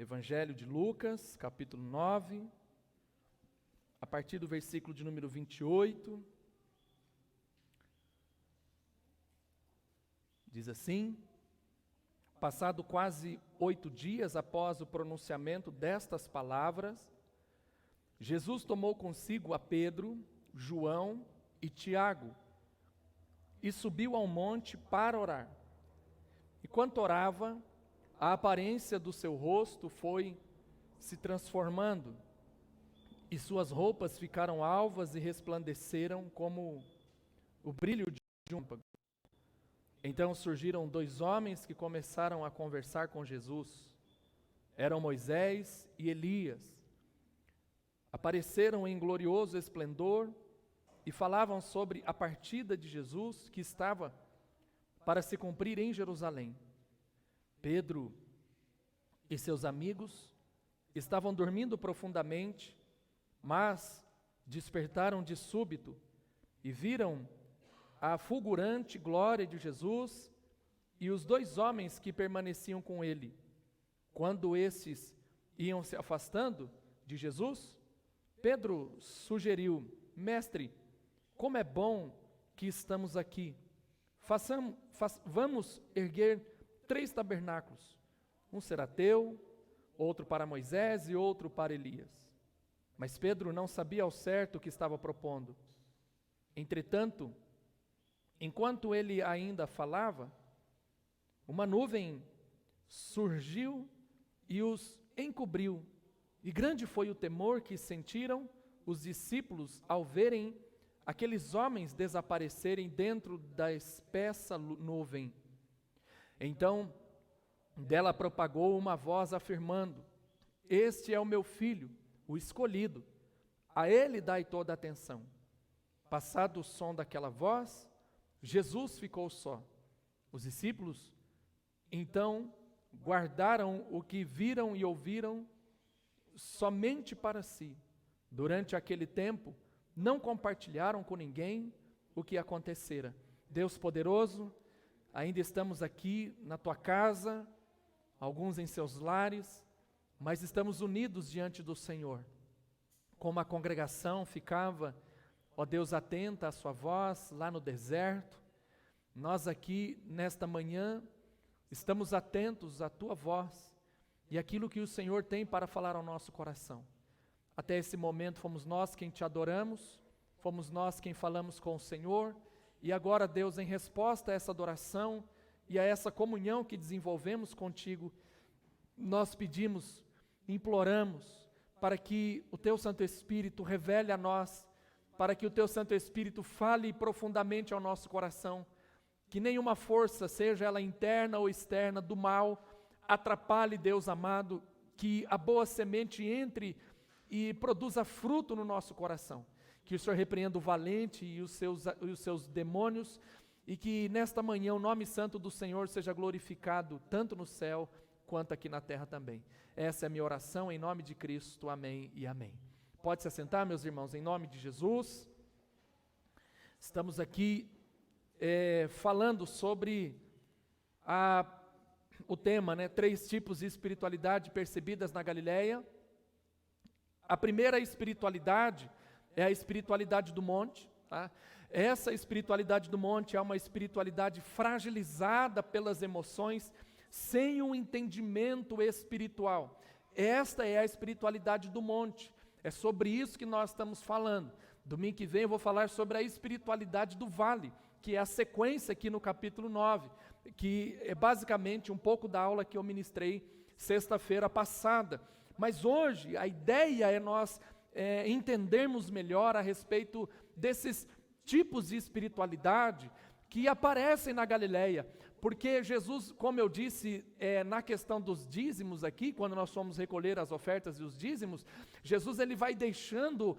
Evangelho de Lucas, capítulo 9, a partir do versículo de número 28, diz assim: Passado quase 8 dias após o pronunciamento destas palavras, Jesus tomou consigo a Pedro, João e Tiago, e subiu ao monte para orar. Enquanto orava, a aparência do seu rosto foi se transformando, e suas roupas ficaram alvas e resplandeceram como o brilho de um lâmpago. Então surgiram 2 homens que começaram a conversar com Jesus. Eram Moisés e Elias. Apareceram em glorioso esplendor e falavam sobre a partida de Jesus que estava para se cumprir em Jerusalém. Pedro e seus amigos estavam dormindo profundamente, mas despertaram de súbito e viram a fulgurante glória de Jesus e os 2 homens que permaneciam com ele. Quando esses iam se afastando de Jesus, Pedro sugeriu: Mestre, como é bom que estamos aqui. Vamos erguer 3 tabernáculos. Um será teu, outro para Moisés e outro para Elias. Mas Pedro não sabia ao certo o que estava propondo. Entretanto, enquanto ele ainda falava, uma nuvem surgiu e os encobriu. E grande foi o temor que sentiram os discípulos ao verem aqueles homens desaparecerem dentro da espessa nuvem. Então, dela propagou uma voz afirmando: Este é o meu filho, o escolhido. A ele dai toda a atenção. Passado o som daquela voz, Jesus ficou só. Os discípulos, então, guardaram o que viram e ouviram somente para si. Durante aquele tempo, não compartilharam com ninguém o que acontecera. Deus poderoso, ainda estamos aqui na tua casa, alguns em seus lares, mas estamos unidos diante do Senhor. Como a congregação ficava, ó Deus, atenta à sua voz lá no deserto, nós aqui nesta manhã estamos atentos à tua voz e aquilo que o Senhor tem para falar ao nosso coração. Até esse momento fomos nós quem te adoramos, fomos nós quem falamos com o Senhor, e agora, Deus, em resposta a essa adoração e a essa comunhão que desenvolvemos contigo, nós pedimos, imploramos, para que o teu Santo Espírito revele a nós, para que o teu Santo Espírito fale profundamente ao nosso coração, que nenhuma força, seja ela interna ou externa, do mal, atrapalhe, Deus amado, que a boa semente entre e produza fruto no nosso coração. Que o Senhor repreenda o valente e os seus demônios, e que nesta manhã o nome santo do Senhor seja glorificado, tanto no céu quanto aqui na terra também. Essa é a minha oração, em nome de Cristo, amém e amém. Pode se assentar, meus irmãos, em nome de Jesus. Estamos aqui falando sobre o tema, 3 tipos de espiritualidade percebidas na Galileia. A primeira espiritualidade é a espiritualidade do monte, tá? Essa espiritualidade do monte é uma espiritualidade fragilizada pelas emoções, sem um entendimento espiritual. Esta é a espiritualidade do monte. É sobre isso que nós estamos falando. Domingo que vem eu vou falar sobre a espiritualidade do vale, que é a sequência aqui no capítulo 9, que é basicamente um pouco da aula que eu ministrei sexta-feira passada. Mas hoje a ideia é nós entendermos melhor a respeito desses tipos de espiritualidade que aparecem na Galileia. Porque Jesus, como eu disse, na questão dos dízimos aqui, quando nós fomos recolher as ofertas e os dízimos, Jesus ele vai deixando,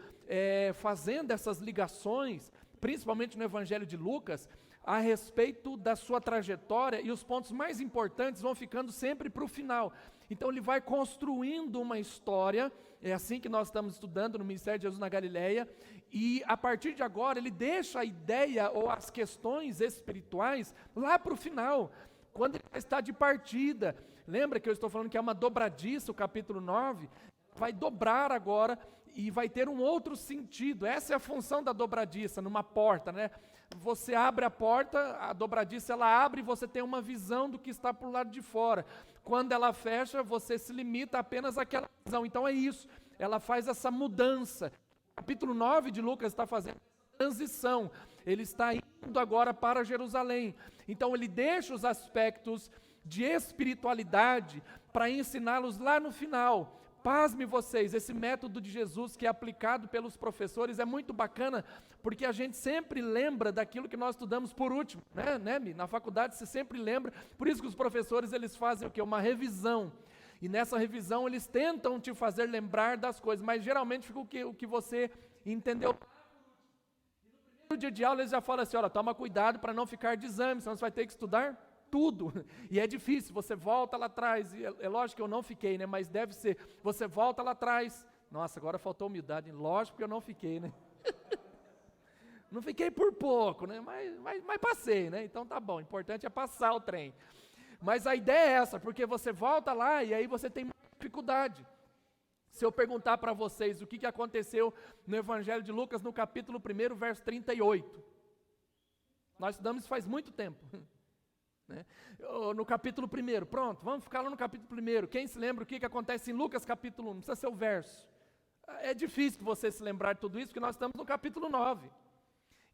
fazendo essas ligações, principalmente no Evangelho de Lucas, a respeito da sua trajetória, e os pontos mais importantes vão ficando sempre para o final. Então ele vai construindo uma história, é assim que nós estamos estudando no Ministério de Jesus na Galileia, e a partir de agora ele deixa a ideia ou as questões espirituais lá para o final, quando ele está de partida, Lembra que eu estou falando que é uma dobradiça, o capítulo 9? Vai dobrar agora e vai ter um outro sentido. Essa é a função da dobradiça, numa porta, né? Você abre a porta, a dobradiça ela abre e você tem uma visão do que está por lado de fora. Quando ela fecha, você se limita apenas àquela visão. Então é isso, ela faz essa mudança. O capítulo 9 de Lucas está fazendo essa transição. Ele está indo agora para Jerusalém. Então ele deixa os aspectos de espiritualidade para ensiná-los lá no final. Pasme vocês, esse método de Jesus que é aplicado pelos professores é muito bacana, porque a gente sempre lembra daquilo que nós estudamos por último, né? Na faculdade você sempre lembra, por isso que os professores eles fazem o quê? Uma revisão, e nessa revisão eles tentam te fazer lembrar das coisas, mas geralmente fica o que você entendeu. E no primeiro dia de aula eles já falam assim, olha, toma cuidado para não ficar de exame, senão você vai ter que estudar tudo, e é difícil, você volta lá atrás, e é lógico que eu não fiquei, né, mas deve ser, você volta lá atrás, nossa, agora faltou humildade, lógico que eu não fiquei, né, não fiquei por pouco, né, mas passei, né, então tá bom, o importante é passar o trem, mas a ideia é essa, porque você volta lá e aí você tem mais dificuldade. Se eu perguntar para vocês o que aconteceu no Evangelho de Lucas, no capítulo 1, verso 38, nós estudamos isso faz muito tempo, né? No capítulo 1, pronto, vamos ficar lá no capítulo 1. Quem se lembra o que acontece em Lucas capítulo 1? Não precisa ser o verso. É difícil você se lembrar de tudo isso, porque nós estamos no capítulo 9.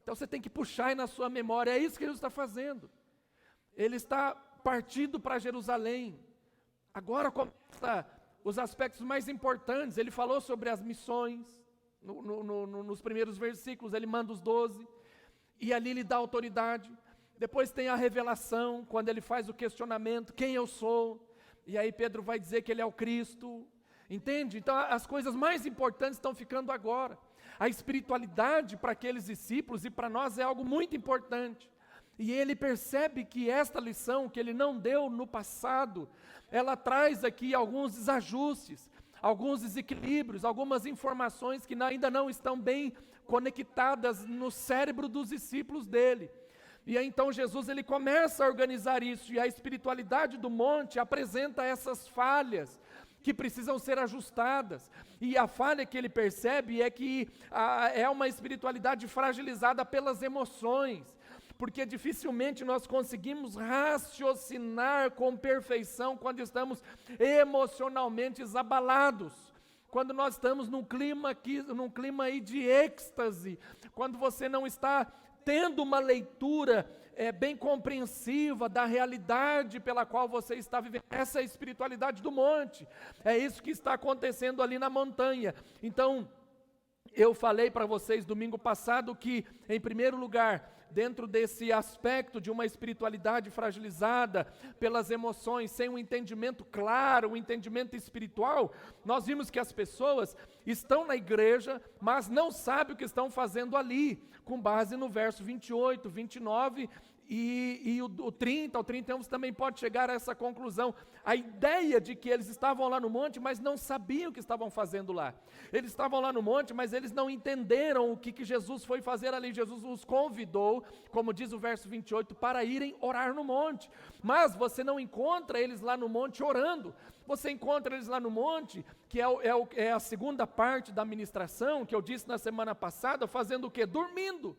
Então você tem que puxar aí na sua memória, é isso que Jesus está fazendo. Ele está partindo para Jerusalém. Agora começa os aspectos mais importantes. Ele falou sobre as missões, nos primeiros versículos, ele manda os 12, e ali ele dá autoridade. Depois tem a revelação, quando ele faz o questionamento, quem eu sou? E aí Pedro vai dizer que ele é o Cristo, entende? Então as coisas mais importantes estão ficando agora. A espiritualidade para aqueles discípulos e para nós é algo muito importante. E ele percebe que esta lição que ele não deu no passado, ela traz aqui alguns desajustes, alguns desequilíbrios, algumas informações que ainda não estão bem conectadas no cérebro dos discípulos dele. E aí então Jesus ele começa a organizar isso, e a espiritualidade do monte apresenta essas falhas que precisam ser ajustadas. E a falha que ele percebe é que é uma espiritualidade fragilizada pelas emoções, porque dificilmente nós conseguimos raciocinar com perfeição quando estamos emocionalmente abalados. Quando nós estamos num clima aí de êxtase, quando você não está tendo uma leitura bem compreensiva da realidade pela qual você está vivendo. Essa é a espiritualidade do monte, é isso que está acontecendo ali na montanha. Então, eu falei para vocês domingo passado que, em primeiro lugar, dentro desse aspecto de uma espiritualidade fragilizada pelas emoções, sem um entendimento claro, um entendimento espiritual, nós vimos que as pessoas estão na igreja, mas não sabem o que estão fazendo ali, com base no verso 28, 29 e o 30, o 31 você também pode chegar a essa conclusão. A ideia de que eles estavam lá no monte, mas não sabiam o que estavam fazendo lá. Eles estavam lá no monte, mas eles não entenderam o que Jesus foi fazer ali. Jesus os convidou, como diz o verso 28, para irem orar no monte. Mas você não encontra eles lá no monte orando. Você encontra eles lá no monte, que é a segunda parte da ministração, que eu disse na semana passada, fazendo o quê? Dormindo.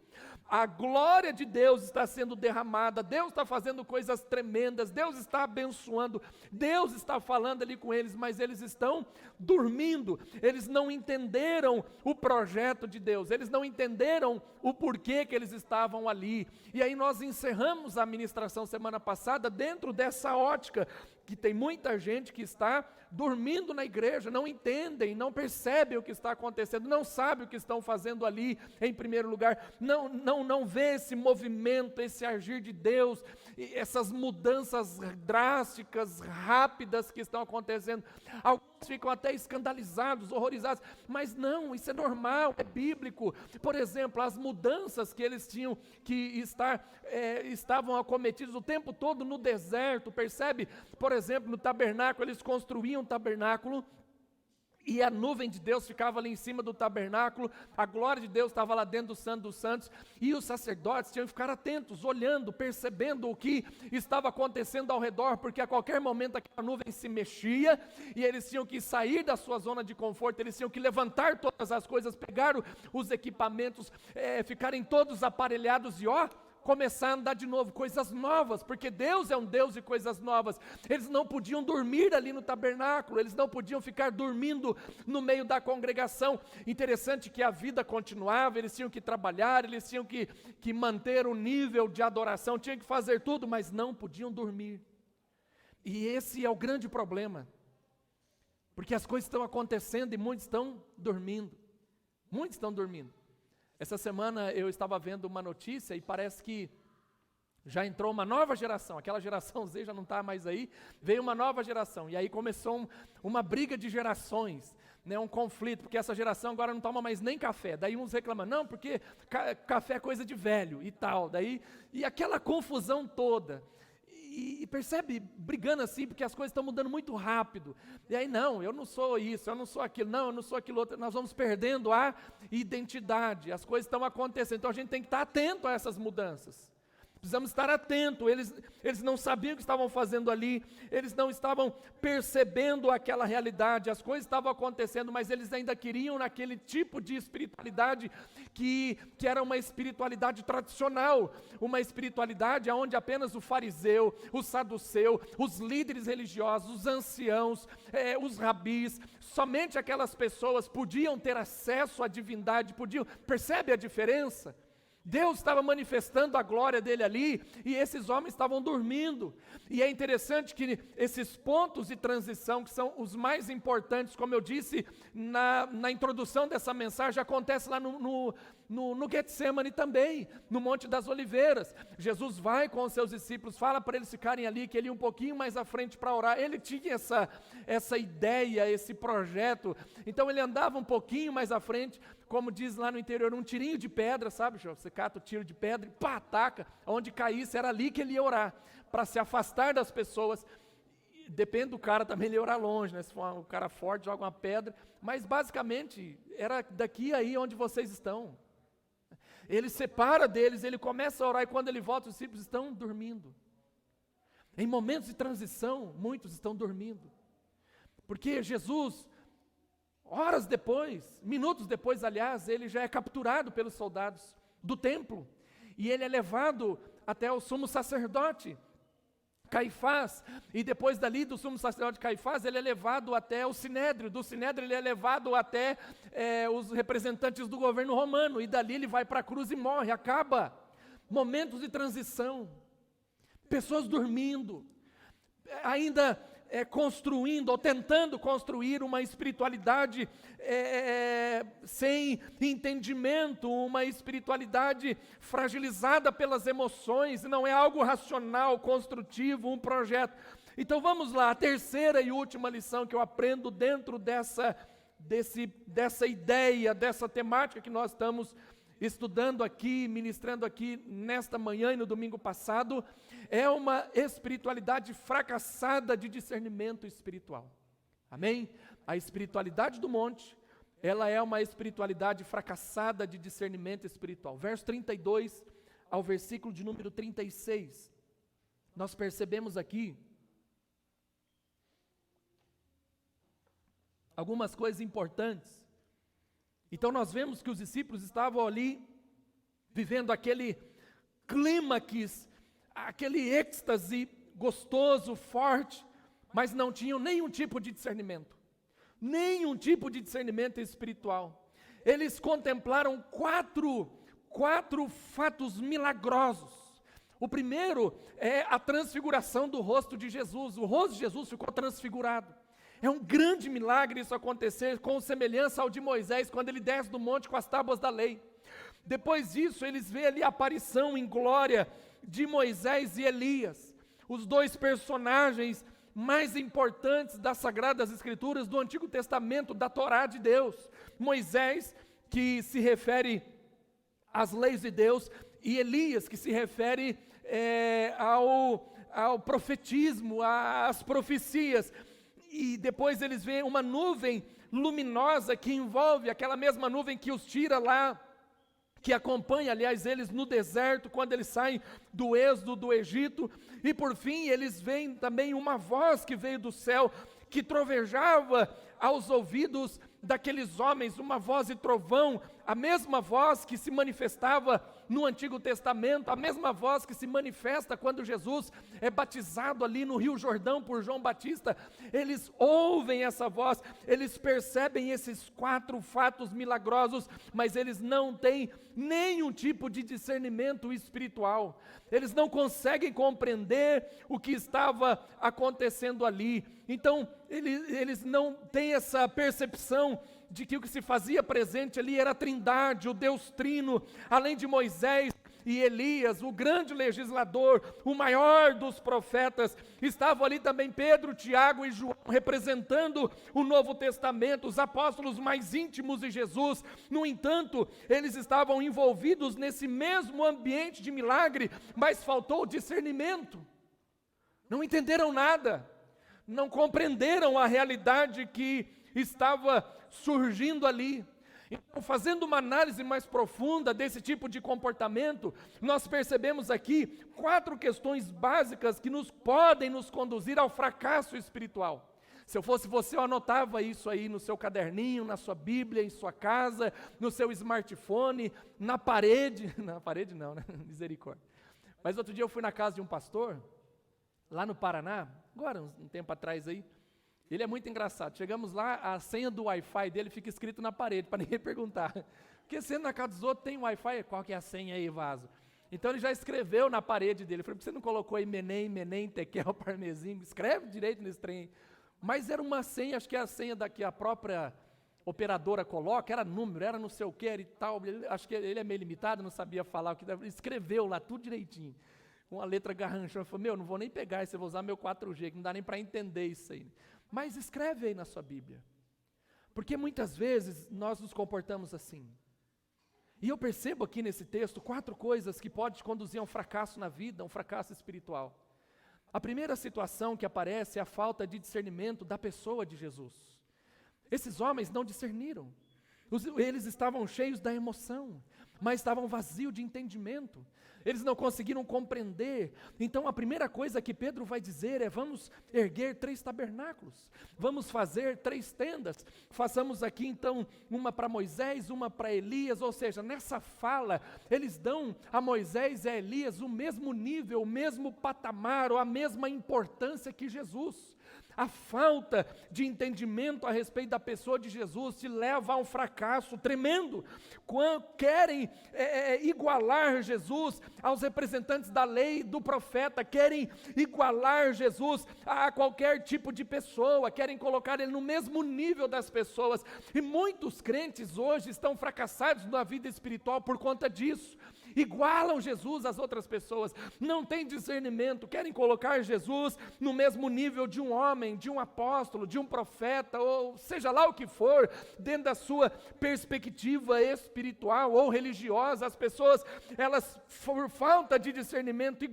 A glória de Deus está sendo derramada, Deus está fazendo coisas tremendas, Deus está abençoando, Deus está falando ali com eles, mas eles estão dormindo, eles não entenderam o projeto de Deus, eles não entenderam o porquê que eles estavam ali. E aí nós encerramos a ministração semana passada dentro dessa ótica, que tem muita gente que está dormindo na igreja, não entendem, não percebem o que está acontecendo, não sabem o que estão fazendo ali, em primeiro lugar, não vê esse movimento, esse agir de Deus, essas mudanças drásticas, rápidas que estão acontecendo. Alguns ficam até escandalizados, horrorizados, mas não, isso é normal, é bíblico. Por exemplo, as mudanças que eles tinham que estavam acometidos o tempo todo no deserto, percebe? Por exemplo, no tabernáculo, eles construíam um tabernáculo E a nuvem de Deus ficava ali em cima do tabernáculo, a glória de Deus estava lá dentro do Santo dos Santos, e os sacerdotes tinham que ficar atentos, olhando, percebendo o que estava acontecendo ao redor, porque a qualquer momento aquela nuvem se mexia, e eles tinham que sair da sua zona de conforto, eles tinham que levantar todas as coisas, pegar os equipamentos, ficarem todos aparelhados e começar a andar de novo, coisas novas, porque Deus é um Deus de coisas novas. Eles não podiam dormir ali no tabernáculo, eles não podiam ficar dormindo no meio da congregação. Interessante que a vida continuava, eles tinham que trabalhar, eles tinham que manter o nível de adoração, tinham que fazer tudo, mas não podiam dormir. E esse é o grande problema, porque as coisas estão acontecendo e muitos estão dormindo. Muitos estão dormindo. Essa semana eu estava vendo uma notícia e parece que já entrou uma nova geração, aquela geração Z já não está mais aí, veio uma nova geração, e aí começou uma briga de gerações, né, um conflito, porque essa geração agora não toma mais nem café, daí uns reclamam, não, porque café é coisa de velho e tal, e aquela confusão toda. E percebe, brigando assim, porque as coisas estão mudando muito rápido. E aí, não, eu não sou isso, eu não sou aquilo, não, eu não sou aquilo outro. Nós vamos perdendo a identidade, as coisas estão acontecendo. Então a gente tem que estar atento a essas mudanças. Precisamos estar atentos, eles não sabiam o que estavam fazendo ali, eles não estavam percebendo aquela realidade, as coisas estavam acontecendo, mas eles ainda queriam naquele tipo de espiritualidade que era uma espiritualidade tradicional, uma espiritualidade onde apenas o fariseu, o saduceu, os líderes religiosos, os anciãos, os rabis, somente aquelas pessoas podiam ter acesso à divindade, percebe a diferença? Deus estava manifestando a glória dele ali, e esses homens estavam dormindo, e é interessante que esses pontos de transição, que são os mais importantes, como eu disse na introdução dessa mensagem, acontece lá no Getsemane também, no Monte das Oliveiras. Jesus vai com os seus discípulos, fala para eles ficarem ali, que ele ia um pouquinho mais à frente para orar. Ele tinha essa ideia, esse projeto, então ele andava um pouquinho mais à frente, como diz lá no interior, um tirinho de pedra, sabe? Você cata o tiro de pedra e pá, ataca, onde caísse, era ali que ele ia orar, para se afastar das pessoas. Depende do cara também, ele ia orar longe, né? Se for um cara forte, joga uma pedra, mas basicamente, era daqui aí onde vocês estão. Ele separa deles, ele começa a orar, e quando ele volta, os discípulos estão dormindo. Em momentos de transição, muitos estão dormindo, porque Jesus, horas depois, minutos depois, aliás, ele já é capturado pelos soldados do templo, e ele é levado até o sumo sacerdote Caifás, e depois dali do sumo sacerdote Caifás, ele é levado até o Sinédrio, do Sinédrio ele é levado até os representantes do governo romano, e dali ele vai para a cruz e morre, acaba. Momentos de transição, pessoas dormindo, ainda construindo ou tentando construir uma espiritualidade sem entendimento, uma espiritualidade fragilizada pelas emoções, não é algo racional, construtivo, um projeto. Então vamos lá, a terceira e última lição que eu aprendo dentro dessa ideia, dessa temática que nós estamos estudando aqui, ministrando aqui nesta manhã e no domingo passado, é uma espiritualidade fracassada de discernimento espiritual. Amém? A espiritualidade do monte, ela é uma espiritualidade fracassada de discernimento espiritual. Verso 32 ao versículo de número 36, nós percebemos aqui algumas coisas importantes. Então nós vemos que os discípulos estavam ali, vivendo aquele clímax, aquele êxtase gostoso, forte, mas não tinham nenhum tipo de discernimento espiritual. Eles contemplaram quatro fatos milagrosos. O primeiro é a transfiguração do rosto de Jesus. O rosto de Jesus ficou transfigurado. É um grande milagre isso acontecer, com semelhança ao de Moisés, quando ele desce do monte com as tábuas da lei. Depois disso, eles veem ali a aparição em glória de Moisés e Elias, os dois personagens mais importantes das Sagradas Escrituras, do Antigo Testamento, da Torá de Deus. Moisés, que se refere às leis de Deus, e Elias, que se refere ao profetismo, às profecias. e depois eles veem uma nuvem luminosa que envolve, aquela mesma nuvem que os tira lá, que acompanha, aliás, eles no deserto, quando eles saem do êxodo do Egito, e por fim eles veem também uma voz que veio do céu, que trovejava aos ouvidos daqueles homens, uma voz de trovão, a mesma voz que se manifestava no Antigo Testamento, a mesma voz que se manifesta quando Jesus é batizado ali no Rio Jordão por João Batista. Eles ouvem essa voz, eles percebem esses 4 fatos milagrosos, mas eles não têm nenhum tipo de discernimento espiritual, eles não conseguem compreender o que estava acontecendo ali. Então eles não têm essa percepção de que o que se fazia presente ali era a Trindade, o Deus Trino, além de Moisés e Elias, o grande legislador, o maior dos profetas. Estavam ali também Pedro, Tiago e João, representando o Novo Testamento, os apóstolos mais íntimos de Jesus. No entanto, eles estavam envolvidos nesse mesmo ambiente de milagre, mas faltou discernimento. Não entenderam nada, não compreenderam a realidade que estava surgindo ali. Então, fazendo uma análise mais profunda desse tipo de comportamento, nós percebemos aqui 4 questões básicas que podem nos conduzir ao fracasso espiritual. Se eu fosse você, eu anotava isso aí no seu caderninho, na sua Bíblia, em sua casa, no seu smartphone, na parede não, né? Misericórdia. Mas outro dia eu fui na casa de um pastor, lá no Paraná, agora um tempo atrás aí. Ele é muito engraçado. Chegamos lá, a senha do Wi-Fi dele fica escrito na parede, para ninguém perguntar. Porque sendo na casa dos outros tem Wi-Fi, qual que é a senha aí, vaso? Então ele já escreveu na parede dele. Eu falei, por que você não colocou aí Menem, Tekel, Parmezinho? Escreve direito nesse trem. Mas era uma senha, acho que é a senha que a própria operadora coloca, era número, era não sei o que, era e tal. Acho que ele é meio limitado, não sabia falar o que deve. Escreveu lá tudo direitinho. Com a letra garranchão. Eu falei, não vou nem pegar isso, eu vou usar meu 4G, que não dá nem para entender isso aí. Mas escreve aí na sua Bíblia, porque muitas vezes nós nos comportamos assim. E eu percebo aqui nesse texto 4 coisas que podem te conduzir a um fracasso na vida, um fracasso espiritual. A primeira situação que aparece é a falta de discernimento da pessoa de Jesus. Esses homens não discerniram, eles estavam cheios da emoção, mas estavam vazios de entendimento. Eles não conseguiram compreender. Então a primeira coisa que Pedro vai dizer é: vamos erguer 3 tabernáculos, vamos fazer 3 tendas. Façamos aqui então uma para Moisés, uma para Elias. Ou seja, nessa fala eles dão a Moisés e a Elias o mesmo nível, o mesmo patamar, ou a mesma importância que Jesus. A falta de entendimento a respeito da pessoa de Jesus te leva a um fracasso tremendo. Quando querem igualar Jesus aos representantes da lei, do profeta, querem igualar Jesus a qualquer tipo de pessoa, querem colocar ele no mesmo nível das pessoas. E muitos crentes hoje estão fracassados na vida espiritual por conta disso. Igualam Jesus às outras pessoas, não têm discernimento, querem colocar Jesus no mesmo nível de um homem, de um apóstolo, de um profeta, ou seja lá o que for, dentro da sua perspectiva espiritual ou religiosa. As pessoas, elas, por falta de discernimento,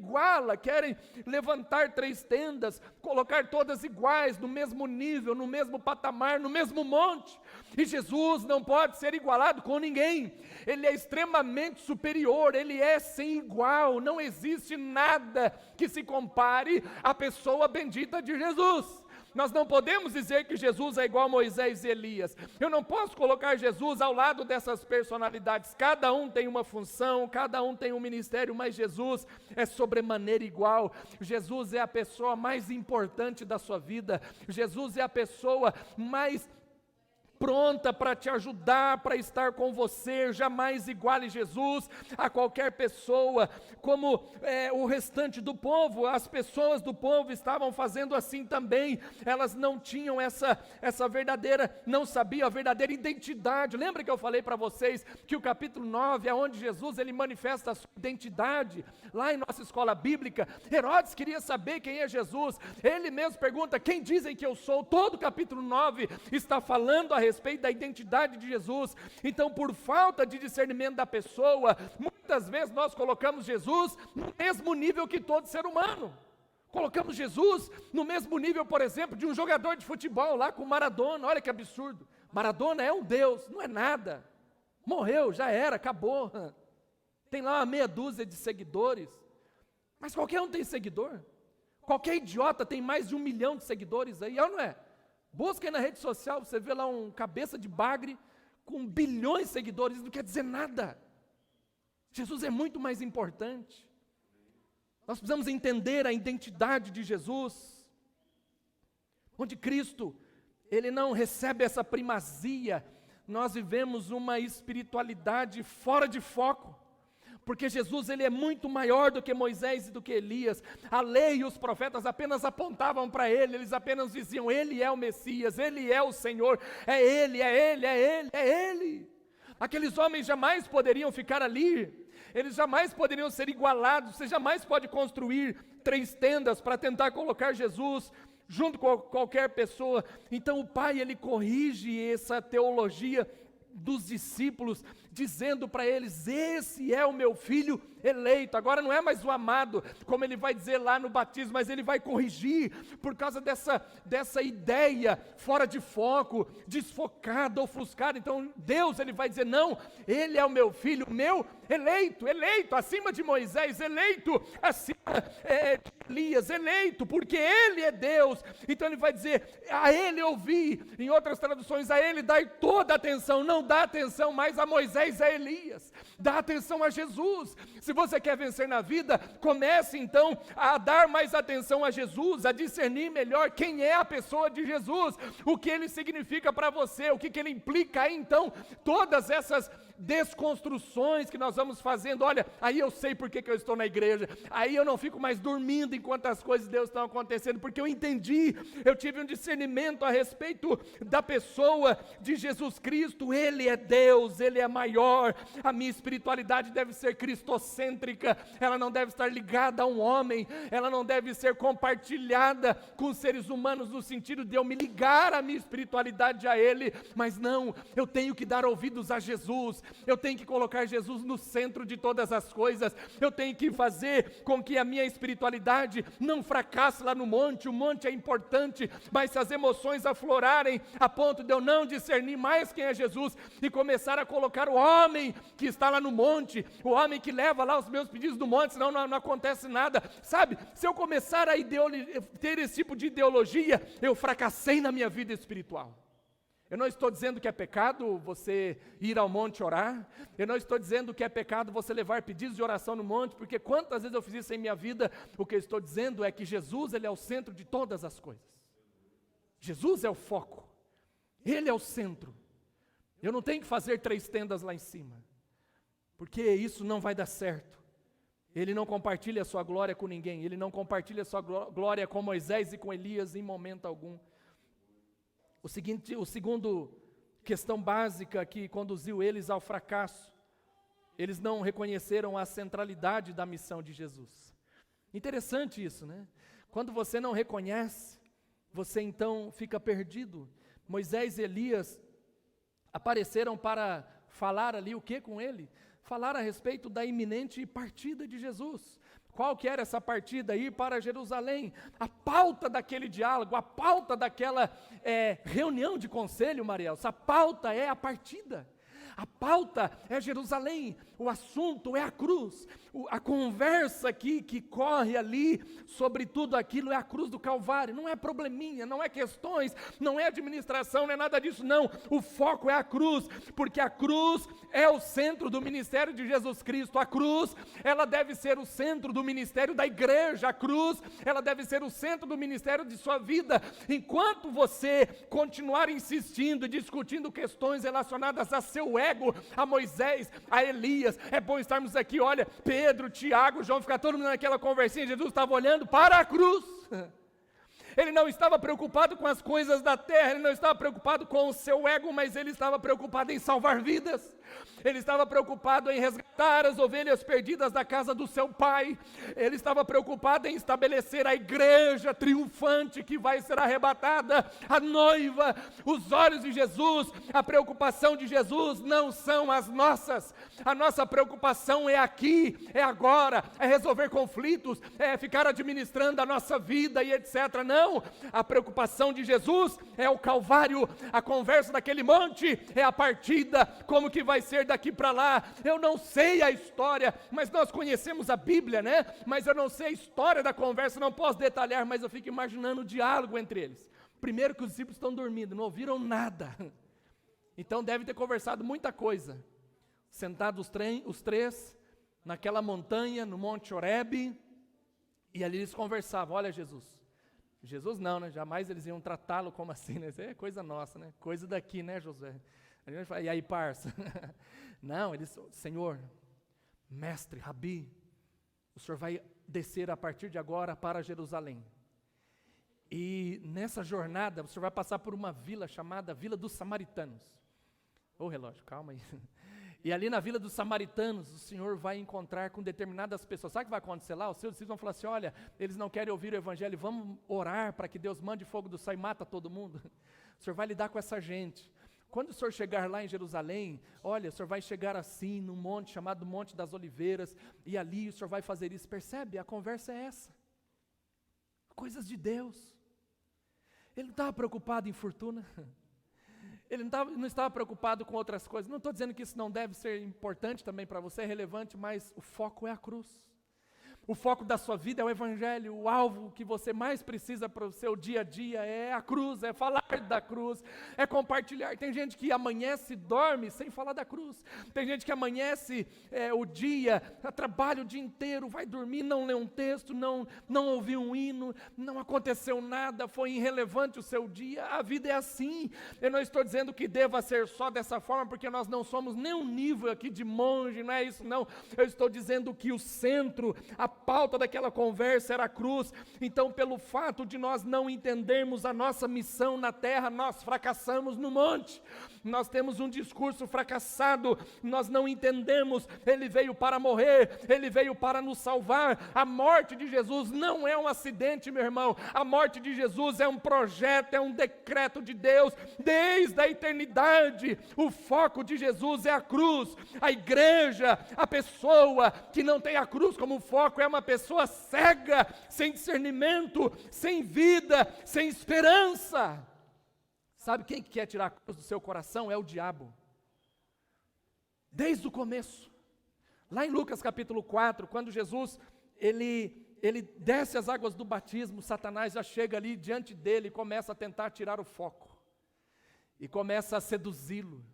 querem levantar 3 tendas, colocar todas iguais, no mesmo nível, no mesmo patamar, no mesmo monte. E Jesus não pode ser igualado com ninguém, ele é extremamente superior, ele é sem igual, não existe nada que se compare à pessoa bendita de Jesus. Nós não podemos dizer que Jesus é igual a Moisés e Elias. Eu não posso colocar Jesus ao lado dessas personalidades. Cada um tem uma função, cada um tem um ministério, mas Jesus é sobremaneira igual. Jesus é a pessoa mais importante da sua vida. Jesus é a pessoa mais pronta para te ajudar, para estar com você. Jamais iguale Jesus a qualquer pessoa, como o restante do povo. As pessoas do povo estavam fazendo assim também. Elas não tinham essa verdadeira, não sabiam a verdadeira identidade. Lembra que eu falei para vocês que o capítulo 9 é onde Jesus ele manifesta a sua identidade, lá em nossa escola bíblica. Herodes queria saber quem é Jesus, ele mesmo pergunta: quem dizem que eu sou? Todo o capítulo 9 está falando a respeito da identidade de Jesus. Então, por falta de discernimento da pessoa, muitas vezes nós colocamos Jesus no mesmo nível que todo ser humano. Colocamos Jesus no mesmo nível, por exemplo, de um jogador de futebol lá com Maradona. Olha que absurdo. Maradona é um Deus, não é nada. Morreu, já era, acabou. Tem lá uma meia dúzia de seguidores. Mas qualquer um tem seguidor. Qualquer idiota tem mais de 1 milhão de seguidores aí, não é? Busca aí na rede social, você vê lá um cabeça de bagre com bilhões de seguidores, não quer dizer nada. Jesus é muito mais importante. Nós precisamos entender a identidade de Jesus, onde Cristo, Ele não recebe essa primazia. Nós vivemos uma espiritualidade fora de foco, porque Jesus, Ele é muito maior do que Moisés e do que Elias. A lei e os profetas apenas apontavam para Ele, eles apenas diziam, Ele é o Messias, Ele é o Senhor, é Ele, é Ele, é Ele, é Ele. Aqueles homens jamais poderiam ficar ali, eles jamais poderiam ser igualados. Você jamais pode construir 3 tendas para tentar colocar Jesus junto com qualquer pessoa. Então o Pai, Ele corrige essa teologia dos discípulos, dizendo para eles, esse é o meu filho eleito. Agora não é mais o amado, como ele vai dizer lá no batismo, mas ele vai corrigir, por causa dessa ideia fora de foco, desfocada, ofuscada. Então Deus, ele vai dizer, não, ele é o meu filho, meu eleito, acima de Moisés, eleito, acima de Elias, eleito, porque ele é Deus. Então ele vai dizer, a ele ouvi, em outras traduções, a ele dai toda a atenção, não dá atenção mais a Moisés, a Elias, dá atenção a Jesus. Se você quer vencer na vida, comece então a dar mais atenção a Jesus, a discernir melhor quem é a pessoa de Jesus, o que ele significa para você, o que ele implica aí então, todas essas desconstruções que nós vamos fazendo. Olha, aí eu sei por que eu estou na igreja, aí eu não fico mais dormindo enquanto as coisas de Deus estão acontecendo, porque eu entendi, eu tive um discernimento a respeito da pessoa de Jesus Cristo. Ele é Deus, Ele é maior. A minha espiritualidade deve ser cristocêntrica, ela não deve estar ligada a um homem, ela não deve ser compartilhada com os seres humanos no sentido de eu me ligar a minha espiritualidade a Ele, mas não, eu tenho que dar ouvidos a Jesus, eu tenho que colocar Jesus no centro de todas as coisas, eu tenho que fazer com que a minha espiritualidade não fracasse lá no monte. O monte é importante, mas se as emoções aflorarem a ponto de eu não discernir mais quem é Jesus e começar a colocar o homem que está lá no monte, o homem que leva lá os meus pedidos do monte, senão não acontece nada, sabe? Se eu começar a ter esse tipo de ideologia, eu fracassei na minha vida espiritual. Eu não estou dizendo que é pecado você ir ao monte orar, eu não estou dizendo que é pecado você levar pedidos de oração no monte, porque quantas vezes eu fiz isso em minha vida. O que eu estou dizendo é que Jesus, Ele é o centro de todas as coisas. Jesus é o foco, Ele é o centro. Eu não tenho que fazer 3 tendas lá em cima, porque isso não vai dar certo. Ele não compartilha a sua glória com ninguém, Ele não compartilha a sua glória com Moisés e com Elias em momento algum. O segundo questão básica que conduziu eles ao fracasso, eles não reconheceram a centralidade da missão de Jesus. Interessante isso, né? Quando você não reconhece, você então fica perdido. Moisés e Elias apareceram para falar ali o que com ele? Falar a respeito da iminente partida de Jesus. Qual que era essa partida? Ir para Jerusalém. A pauta daquele diálogo, a pauta daquela reunião de conselho, Mariel, essa pauta é a partida. A pauta é Jerusalém, o assunto é a cruz, a conversa aqui que corre ali sobre tudo aquilo é a cruz do Calvário. Não é probleminha, não é questões, não é administração, não é nada disso, não. O foco é a cruz, porque a cruz é o centro do ministério de Jesus Cristo. A cruz, ela deve ser o centro do ministério da igreja. A cruz, ela deve ser o centro do ministério de sua vida. Enquanto você continuar insistindo e discutindo questões relacionadas a seu ego, a Moisés, a Elias, é bom estarmos aqui, olha, Pedro, Tiago, João, ficar todo mundo naquela conversinha. Jesus estava olhando para a cruz. Ele não estava preocupado com as coisas da terra, ele não estava preocupado com o seu ego, mas ele estava preocupado em salvar vidas. Ele estava preocupado em resgatar as ovelhas perdidas da casa do seu pai. Ele estava preocupado em estabelecer a igreja triunfante que vai ser arrebatada, a noiva. Os olhos de Jesus, a preocupação de Jesus não são as nossas. A nossa preocupação é aqui, é agora, é resolver conflitos, é ficar administrando a nossa vida e etc. Não, a preocupação de Jesus é o Calvário, a conversa daquele monte é a partida, como que vai ser daqui para lá. Eu não sei a história, mas nós conhecemos a Bíblia, né? Mas eu não sei a história da conversa, não posso detalhar, mas eu fico imaginando o diálogo entre eles. Primeiro que os discípulos estão dormindo, não ouviram nada. Então devem ter conversado muita coisa. Sentados os três naquela montanha, no Monte Horebe, e ali eles conversavam. Olha, Jesus não, né? Jamais eles iam tratá-lo como assim, né? Isso é coisa nossa, né? Coisa daqui, né, José? A gente fala, e aí, parça? Não, eles, Senhor, mestre, rabi, o Senhor vai descer a partir de agora para Jerusalém. E nessa jornada, o Senhor vai passar por uma vila chamada Vila dos Samaritanos. Ô relógio, calma aí. E ali na Vila dos Samaritanos, o Senhor vai encontrar com determinadas pessoas. Sabe o que vai acontecer lá? Os seus discípulos vão falar assim, olha, eles não querem ouvir o Evangelho, vamos orar para que Deus mande fogo do céu e mata todo mundo. O Senhor vai lidar com essa gente. Quando o Senhor chegar lá em Jerusalém, olha, o Senhor vai chegar assim, num monte chamado Monte das Oliveiras, e ali o Senhor vai fazer isso. Percebe? A conversa é essa. Coisas de Deus. Ele não estava preocupado em fortuna. Ele não estava preocupado com outras coisas. Não estou dizendo que isso não deve ser importante também para você, é relevante, mas o foco é a cruz. O foco da sua vida é o Evangelho, o alvo que você mais precisa para o seu dia a dia é a cruz, é falar da cruz, é compartilhar. Tem gente que amanhece, dorme sem falar da cruz. Tem gente que amanhece o dia, trabalha o dia inteiro, vai dormir, não lê um texto, não ouviu um hino, não aconteceu nada, foi irrelevante o seu dia. A vida é assim. Eu não estou dizendo que deva ser só dessa forma, porque nós não somos nem um nível aqui de monge, não é isso não. Eu estou dizendo que o centro, a pauta daquela conversa era a cruz. Então, pelo fato de nós não entendermos a nossa missão na terra, nós fracassamos no monte. Nós temos um discurso fracassado, nós não entendemos, ele veio para morrer, ele veio para nos salvar. A morte de Jesus não é um acidente, meu irmão. A morte de Jesus é um projeto, é um decreto de Deus, desde a eternidade. O foco de Jesus é a cruz. A igreja, a pessoa que não tem a cruz como foco, é uma pessoa cega, sem discernimento, sem vida, sem esperança. Sabe quem que quer tirar a cruz do seu coração? É o diabo. Desde o começo. Lá em Lucas capítulo 4, quando Jesus, ele desce as águas do batismo, Satanás já chega ali diante dele e começa a tentar tirar o foco. E começa a seduzi-lo.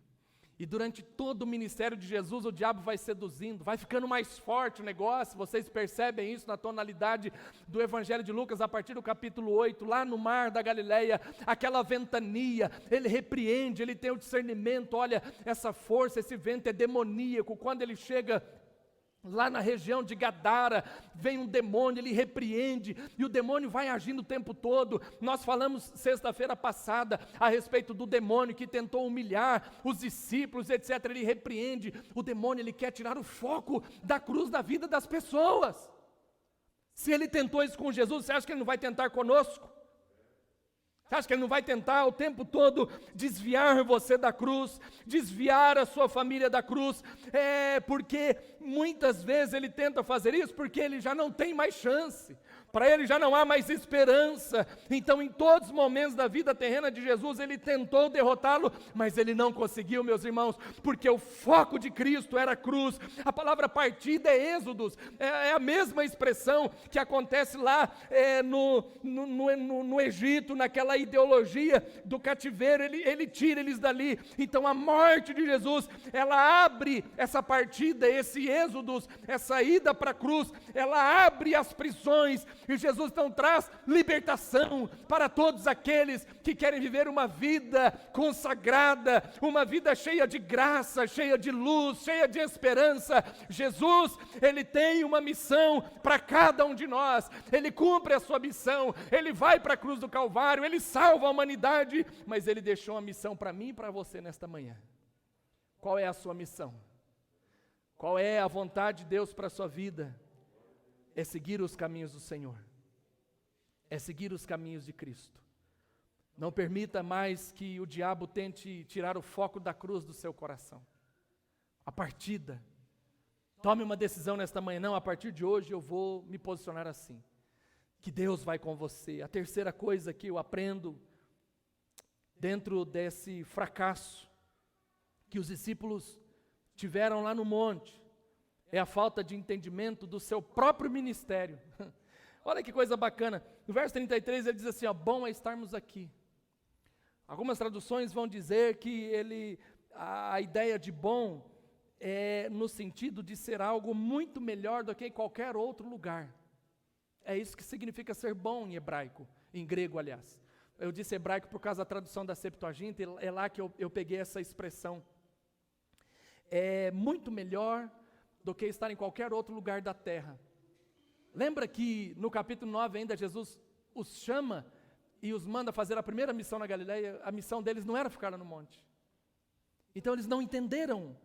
E durante todo o ministério de Jesus, o diabo vai seduzindo, vai ficando mais forte o negócio. Vocês percebem isso na tonalidade do Evangelho de Lucas, a partir do capítulo 8, lá no mar da Galileia, aquela ventania, ele repreende, ele tem o discernimento, olha, essa força, esse vento é demoníaco. Quando ele chega lá na região de Gadara, vem um demônio, ele repreende, e o demônio vai agindo o tempo todo. Nós falamos sexta-feira passada a respeito do demônio que tentou humilhar os discípulos, etc. Ele repreende, o demônio, ele quer tirar o foco da cruz da vida das pessoas. Se ele tentou isso com Jesus, você acha que ele não vai tentar conosco? Você acha que ele não vai tentar o tempo todo desviar você da cruz, desviar a sua família da cruz? Porque muitas vezes ele tenta fazer isso porque ele já não tem mais chance. Para ele já não há mais esperança. Então, em todos os momentos da vida terrena de Jesus, ele tentou derrotá-lo, mas ele não conseguiu, meus irmãos, porque o foco de Cristo era a cruz. A palavra partida é Êxodos, é a mesma expressão que acontece lá no Egito, naquela ideologia do cativeiro. Ele tira eles dali. Então, a morte de Jesus, ela abre essa partida, esse Êxodos, essa ida para a cruz, ela abre as prisões, E Jesus então traz libertação para todos aqueles que querem viver uma vida consagrada, uma vida cheia de graça, cheia de luz, cheia de esperança. Jesus, Ele tem uma missão para cada um de nós. Ele cumpre a sua missão, Ele vai para a cruz do Calvário, Ele salva a humanidade, mas Ele deixou uma missão para mim e para você nesta manhã. Qual é a sua missão? Qual é a vontade de Deus para a sua vida? É seguir os caminhos do Senhor. É seguir os caminhos de Cristo. Não permita mais que o diabo tente tirar o foco da cruz do seu coração. A partida. Tome uma decisão nesta manhã. Não, a partir de hoje eu vou me posicionar assim. Que Deus vai com você. A terceira coisa que eu aprendo dentro desse fracasso que os discípulos tiveram lá no monte, é a falta de entendimento do seu próprio ministério. Olha que coisa bacana, no verso 33 ele diz assim, ó, bom é estarmos aqui. Algumas traduções vão dizer que a ideia de bom é no sentido de ser algo muito melhor do que em qualquer outro lugar. É isso que significa ser bom em hebraico, em grego aliás. Eu disse hebraico por causa da tradução da Septuaginta, é lá que eu peguei essa expressão. É muito melhor do que estar em qualquer outro lugar da terra. Lembra que no capítulo 9 ainda Jesus os chama e os manda fazer a primeira missão na Galileia? A missão deles não era ficar lá no monte. Então eles não entenderam,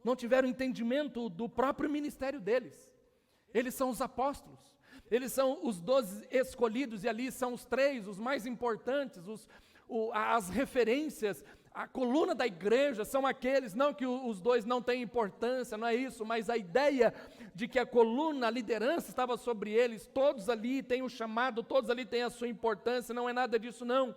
não tiveram entendimento do próprio ministério deles. Eles são os apóstolos, eles são os 12 escolhidos e ali são os 3, os mais importantes, as referências. A coluna da igreja são aqueles, não que os 2 não têm importância, não é isso, mas a ideia de que a coluna, a liderança estava sobre eles, todos ali têm o chamado, todos ali têm a sua importância, não é nada disso não.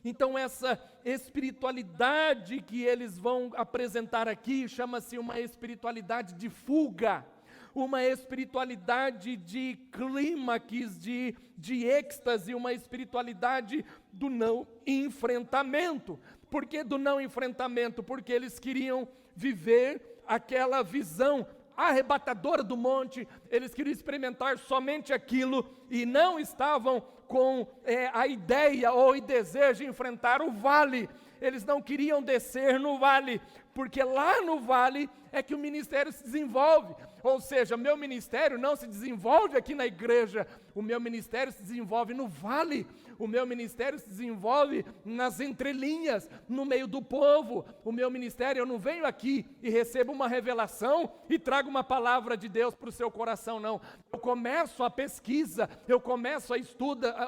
Então essa espiritualidade que eles vão apresentar aqui, chama-se uma espiritualidade de fuga, uma espiritualidade de clímax, de êxtase, uma espiritualidade do não enfrentamento. Por que do não enfrentamento? Porque eles queriam viver aquela visão arrebatadora do monte, eles queriam experimentar somente aquilo e não estavam com a ideia ou o desejo de enfrentar o vale. Eles não queriam descer no vale, porque lá no vale é que o ministério se desenvolve. Ou seja, meu ministério não se desenvolve aqui na igreja, o meu ministério se desenvolve no vale, o meu ministério se desenvolve nas entrelinhas, no meio do povo. O meu ministério, eu não venho aqui e recebo uma revelação e trago uma palavra de Deus para o seu coração, não. Eu começo a pesquisa, eu começo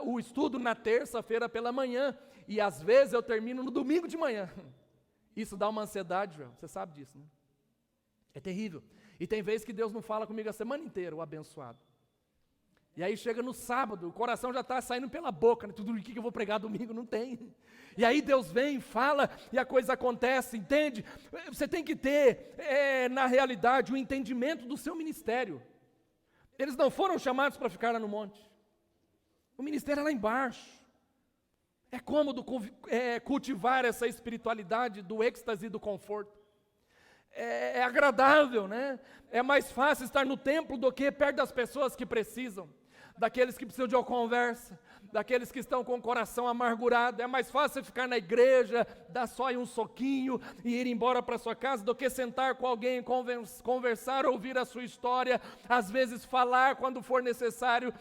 o estudo na terça-feira pela manhã, e às vezes eu termino no domingo de manhã. Isso dá uma ansiedade, você sabe disso, né? É terrível. E tem vezes que Deus não fala comigo a semana inteira, o abençoado. E aí chega no sábado, o coração já está saindo pela boca, né? Tudo o que eu vou pregar domingo, não tem. E aí Deus vem, fala, e a coisa acontece, entende? Você tem que ter, na realidade, o entendimento do seu ministério. Eles não foram chamados para ficar lá no monte. O ministério é lá embaixo. É cômodo cultivar essa espiritualidade do êxtase e do conforto. É agradável, né? É mais fácil estar no templo do que perto das pessoas que precisam, daqueles que precisam de uma conversa, daqueles que estão com o coração amargurado. É mais fácil ficar na igreja, dar só um soquinho e ir embora para sua casa, do que sentar com alguém, conversar, ouvir a sua história, às vezes falar quando for necessário,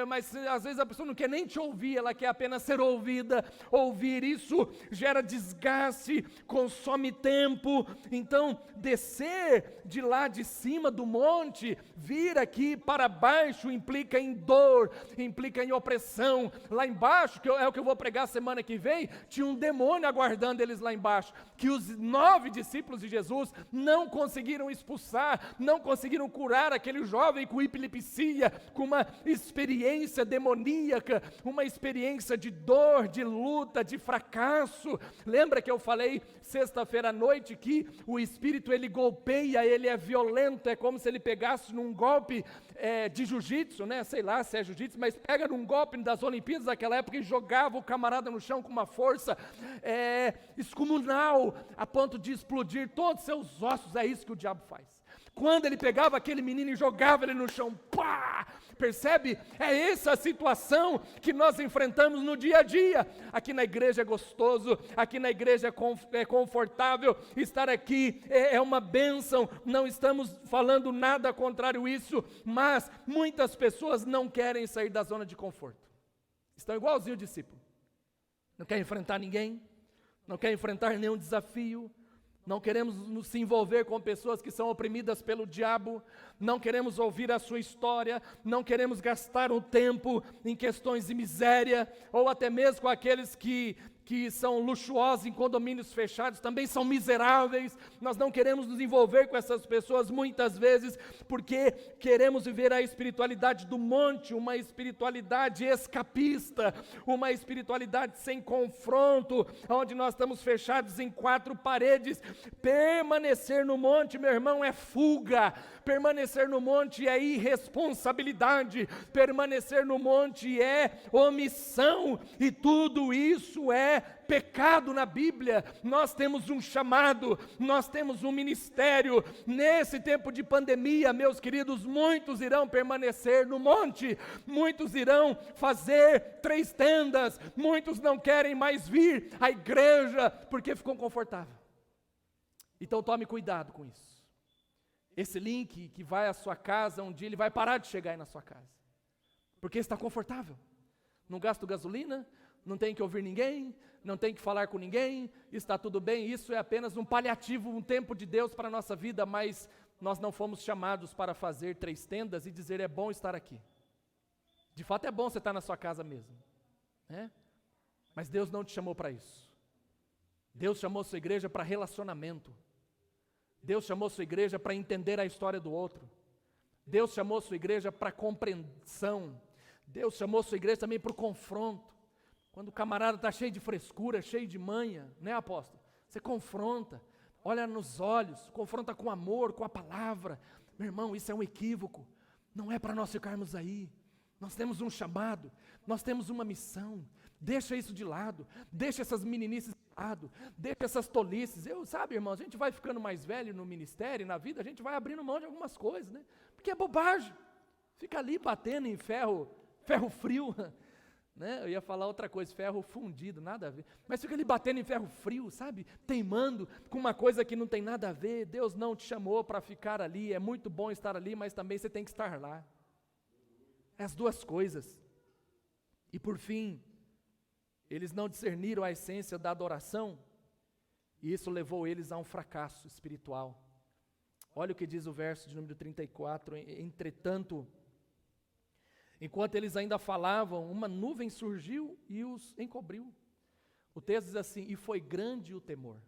mas às vezes a pessoa não quer nem te ouvir, ela quer apenas ser ouvida. Ouvir isso gera desgaste, consome tempo. Então descer de lá de cima do monte, vir aqui para baixo, implica em dor, implica em opressão. Lá embaixo, que é o que eu vou pregar semana que vem, tinha um demônio aguardando eles lá embaixo, que os 9 discípulos de Jesus não conseguiram expulsar, não conseguiram curar aquele jovem com epilepsia, com uma experiência demoníaca, uma experiência de dor, de luta, de fracasso. Lembra que eu falei sexta-feira à noite que o espírito ele golpeia, ele é violento, é como se ele pegasse num golpe de jiu-jitsu, né? Sei lá se é jiu-jitsu, mas pega num golpe das Olimpíadas daquela época e jogava o camarada no chão com uma força descomunal, a ponto de explodir todos os seus ossos. É isso que o diabo faz. Quando ele pegava aquele menino e jogava ele no chão, pá! Percebe? É essa a situação que nós enfrentamos no dia a dia. Aqui na igreja é gostoso, aqui na igreja é confortável, estar aqui é uma bênção, não estamos falando nada contrário a isso, mas muitas pessoas não querem sair da zona de conforto. Estão igualzinho o discípulo. Não quer enfrentar ninguém, não quer enfrentar nenhum desafio, não queremos nos envolver com pessoas que são oprimidas pelo diabo, não queremos ouvir a sua história, não queremos gastar um tempo em questões de miséria, ou até mesmo com aqueles que são luxuosos em condomínios fechados, também são miseráveis. Nós não queremos nos envolver com essas pessoas muitas vezes, porque queremos viver a espiritualidade do monte, uma espiritualidade escapista, uma espiritualidade sem confronto, onde nós estamos fechados em quatro paredes. Permanecer no monte, meu irmão, é fuga. Permanecer no monte é irresponsabilidade, permanecer no monte é omissão, e tudo isso é pecado na Bíblia. Nós temos um chamado, nós temos um ministério. Nesse tempo de pandemia, meus queridos, muitos irão permanecer no monte, muitos irão fazer 3 tendas, muitos não querem mais vir à igreja, porque ficou confortável. Então tome cuidado com isso. Esse link que vai à sua casa, um dia ele vai parar de chegar aí na sua casa, porque está confortável, não gasto gasolina, não tem que ouvir ninguém, não tem que falar com ninguém, está tudo bem. Isso é apenas um paliativo, um tempo de Deus para a nossa vida, mas nós não fomos chamados para fazer 3 tendas e dizer é bom estar aqui. De fato é bom você estar na sua casa mesmo, né? Mas Deus não te chamou para isso. Deus chamou sua igreja para relacionamento. Deus chamou sua igreja para entender a história do outro. Deus chamou sua igreja para compreensão. Deus chamou sua igreja também para o confronto. Quando o camarada está cheio de frescura, cheio de manha, né, apóstolo? Você confronta, olha nos olhos, confronta com amor, com a palavra. Meu irmão, isso é um equívoco. Não é para nós ficarmos aí. Nós temos um chamado, nós temos uma missão. Deixa isso de lado, deixa essas meninices de lado, deixa essas tolices. Sabe, irmão, a gente vai ficando mais velho no ministério, na vida, a gente vai abrindo mão de algumas coisas, né? Porque é bobagem. Fica ali batendo em ferro frio, né? Eu ia falar outra coisa, ferro fundido, nada a ver. Mas fica ali batendo em ferro frio, sabe? Teimando com uma coisa que não tem nada a ver. Deus não te chamou para ficar ali, é muito bom estar ali, mas também você tem que estar lá. É as duas coisas. E por fim, eles não discerniram a essência da adoração, e isso levou eles a um fracasso espiritual. Olha o que diz o verso de número 34, entretanto, enquanto eles ainda falavam, uma nuvem surgiu e os encobriu. O texto diz assim, e foi grande o temor,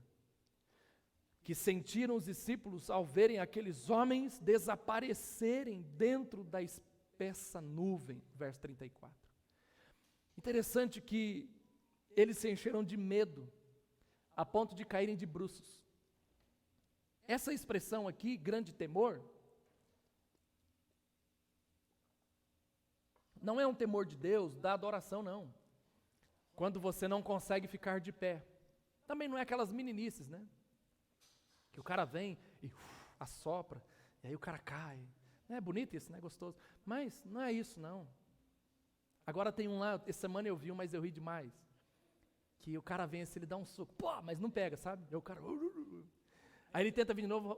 que sentiram os discípulos ao verem aqueles homens desaparecerem dentro da espessa nuvem, verso 34. Interessante que eles se encheram de medo, a ponto de caírem de bruços. Essa expressão aqui, grande temor, não é um temor de Deus, da adoração, não. Quando você não consegue ficar de pé. Também não é aquelas meninices, né? Que o cara vem e assopra, e aí o cara cai. É bonito isso, né? Gostoso. Mas não é isso, não. Agora tem um lá, essa semana eu vi um, mas eu ri demais. Que o cara vem assim, ele dá um soco, pô, mas não pega, sabe? Aí o cara... Aí ele tenta vir de novo,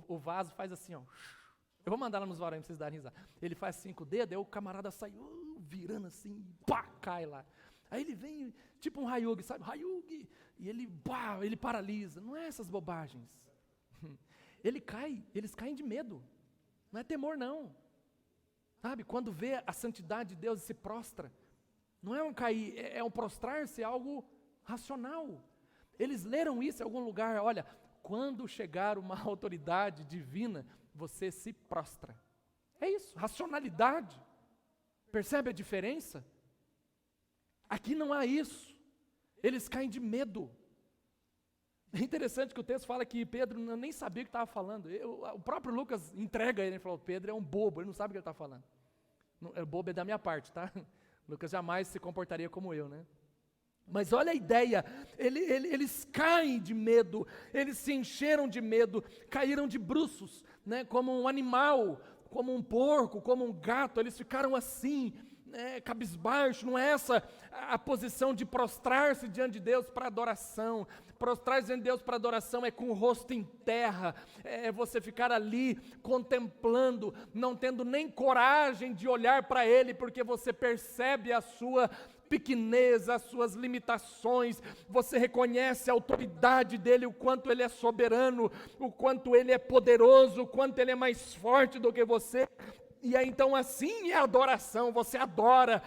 o vaso faz assim, ó. Eu vou mandar lá nos varões pra vocês darem risada. Ele faz assim com o dedo, aí o camarada sai virando assim, pá, cai lá. Aí ele vem, tipo um Hayug, sabe? Hayug! E ele, pá, ele paralisa. Não é essas bobagens. Eles caem de medo. Não é temor, não. Sabe? Quando vê a santidade de Deus e se prostra. Não é um cair, é um prostrar-se, é algo racional. Eles leram isso em algum lugar. Olha, quando chegar uma autoridade divina, você se prostra. É isso, racionalidade. Percebe a diferença? Aqui não há isso. Eles caem de medo. É interessante que o texto fala que Pedro nem sabia o que estava falando. O próprio Lucas entrega ele e falou, Pedro é um bobo, ele não sabe o que ele está falando. O bobo é da minha parte, tá? Lucas jamais se comportaria como eu, né? Mas olha a ideia, eles caem de medo, eles se encheram de medo, caíram de bruços, né, como um animal, como um porco, como um gato, eles ficaram assim, cabisbaixo. Não é essa a posição de prostrar-se diante de Deus para adoração. Prostrar-se diante de Deus para adoração é com o rosto em terra, é você ficar ali contemplando, não tendo nem coragem de olhar para Ele, porque você percebe a sua pequenez, as suas limitações, você reconhece a autoridade dEle, o quanto Ele é soberano, o quanto Ele é poderoso, o quanto Ele é mais forte do que você. E aí então assim é a adoração, você adora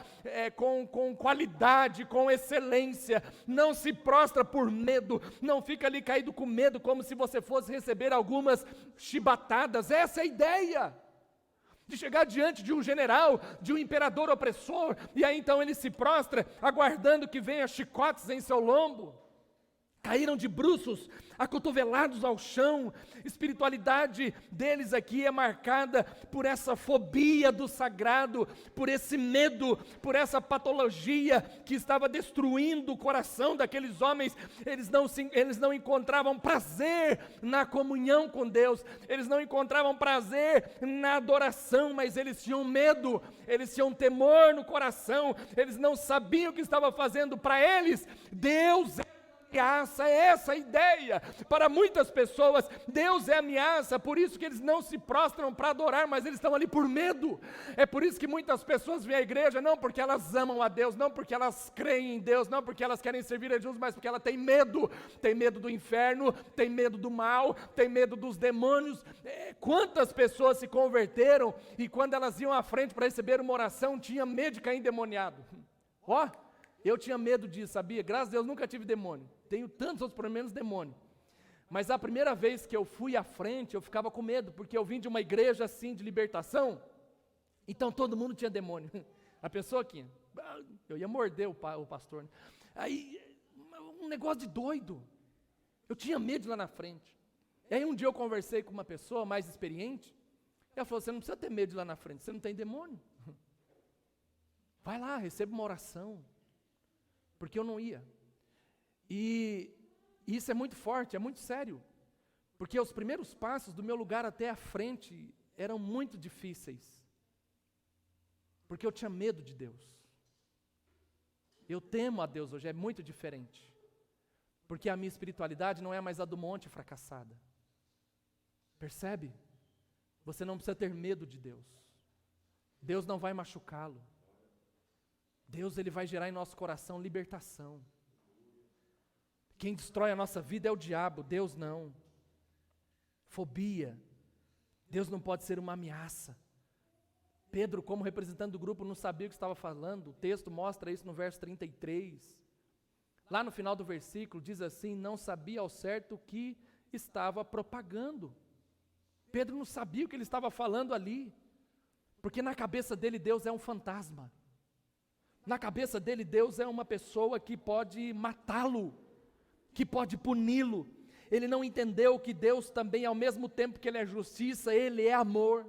com qualidade, com excelência, não se prostra por medo, não fica ali caído com medo, como se você fosse receber algumas chibatadas. Essa é a ideia, de chegar diante de um general, de um imperador opressor, e aí então ele se prostra, aguardando que venha chicotes em seu lombo. Caíram de bruços, acotovelados ao chão. Espiritualidade deles aqui é marcada por essa fobia do sagrado, por esse medo, por essa patologia que estava destruindo o coração daqueles homens. Eles não encontravam prazer na comunhão com Deus, eles não encontravam prazer na adoração, mas eles tinham medo, eles tinham temor no coração, eles não sabiam o que estava fazendo. Para eles, Deus é ameaça. É essa a ideia. Para muitas pessoas, Deus é ameaça, por isso que eles não se prostram para adorar, mas eles estão ali por medo. É por isso que muitas pessoas vêm à igreja, não porque elas amam a Deus, não porque elas creem em Deus, não porque elas querem servir a Jesus, mas porque ela tem medo do inferno, tem medo do mal, tem medo dos demônios. Quantas pessoas se converteram e quando elas iam à frente para receber uma oração, tinha medo de cair endemoniado? Eu tinha medo disso, sabia? Graças a Deus nunca tive demônio. Tenho tantos outros problemas, menos demônio. Mas a primeira vez que eu fui à frente, eu ficava com medo, porque eu vim de uma igreja assim, de libertação, então todo mundo tinha demônio. A pessoa aqui, eu ia morder o pastor. Né? Aí, um negócio de doido. Eu tinha medo de ir lá na frente. E aí um dia eu conversei com uma pessoa mais experiente, ela falou, você não precisa ter medo de ir lá na frente, você não tem demônio. Vai lá, receba uma oração. Porque eu não ia. E isso é muito forte, é muito sério. Porque os primeiros passos do meu lugar até a frente eram muito difíceis. Porque eu tinha medo de Deus. Eu temo a Deus hoje, é muito diferente. Porque a minha espiritualidade não é mais a do monte fracassada. Percebe? Você não precisa ter medo de Deus. Deus não vai machucá-lo. Deus, Ele vai gerar em nosso coração libertação. Quem destrói a nossa vida é o diabo, Deus não. Fobia. Deus não pode ser uma ameaça. Pedro, como representante do grupo, não sabia o que estava falando. O texto mostra isso no verso 33. Lá no final do versículo diz assim, não sabia ao certo o que estava propagando. Pedro não sabia o que ele estava falando ali. Porque na cabeça dele Deus é um fantasma. Na cabeça dele, Deus é uma pessoa que pode matá-lo, que pode puni-lo. Ele não entendeu que Deus também, ao mesmo tempo que Ele é justiça, Ele é amor.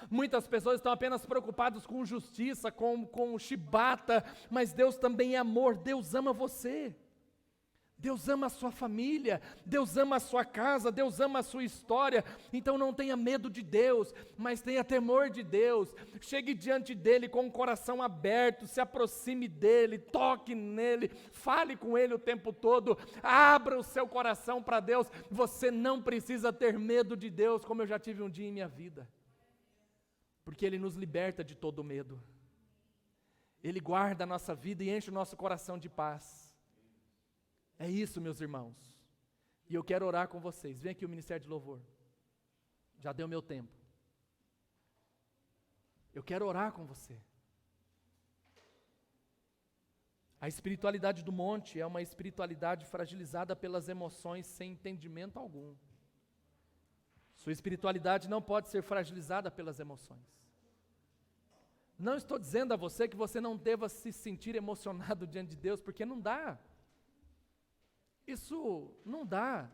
Muitas pessoas estão apenas preocupadas com justiça, com chibata, mas Deus também é amor. Deus ama você. Deus ama a sua família, Deus ama a sua casa, Deus ama a sua história. Então não tenha medo de Deus, mas tenha temor de Deus. Chegue diante dEle com o coração aberto, se aproxime dEle, toque nele, fale com Ele o tempo todo, abra o seu coração para Deus. Você não precisa ter medo de Deus, como eu já tive um dia em minha vida, porque Ele nos liberta de todo medo. Ele guarda a nossa vida e enche o nosso coração de paz. É isso, meus irmãos. E eu quero orar com vocês. Vem aqui o Ministério de Louvor. Já deu meu tempo. Eu quero orar com você. A espiritualidade do monte é uma espiritualidade fragilizada pelas emoções sem entendimento algum. Sua espiritualidade não pode ser fragilizada pelas emoções. Não estou dizendo a você que você não deva se sentir emocionado diante de Deus, porque não dá. Isso não dá.